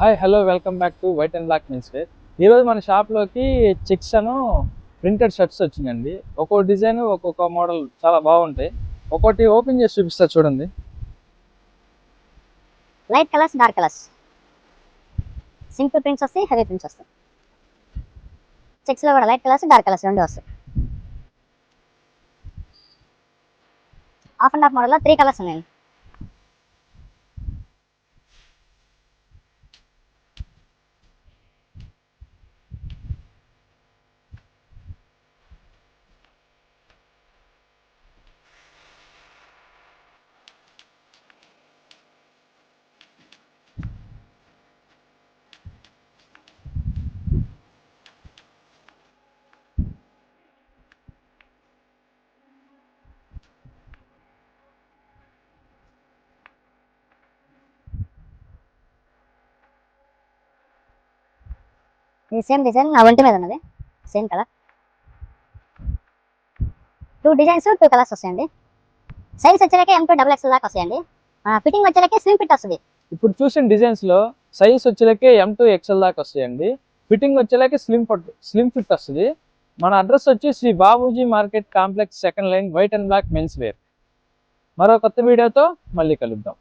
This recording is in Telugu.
Hi hello welcome back to white and black men's wear. ఈరోజు మన షాప్లోకి చెక్స్ అను ప్రింటెడ్ షర్ట్స్ వచ్చినాయండి. ఒక్కో డిజైన్ ఒక్కొక్క మోడల్ చాలా బాగుంటాయి. ఒక్కొక్కటి ఓపెన్ చేసి చూపిస్తా చూడండి. Light colours, dark colours, simple prints వస్తాయి, హెవీ ప్రింట్స్ వస్తాయి. చెక్స్లో కూడా లైట్ కలర్స్, డార్క్ కలర్స్ రెండు వస్తాయి. హాఫ్ అండ్ హాఫ్ మోడల్లో 3 కలర్స్ ఉన్నాయి. ఇది సేమ్ డిజైన్ నా ఒంటి మీద ఉన్నది, సేమ్ కలర్. 2 డిజైన్స్ 2 కలర్స్ వస్తాయండి. సైజ్ వచ్చేలకే M2 XXL దాకా వస్తాయండి. ఫిట్టింగ్ వచ్చేలకే స్లిమ్ ఫిట్ వస్తుంది. ఇప్పుడు చూసిన డిజైన్స్ లో సైజ్ వచ్చేలకే M2 XL దాకా వస్తాయండి. ఫిట్టింగ్ వచ్చేలకే స్లిమ్ ఫిట్ వస్తుంది. మన అడ్రస్ వచ్చి Shri Babuji market complex, second line, white and black men's wear. మరో కొత్త వీడియోతో మళ్ళీ కలుద్దాం.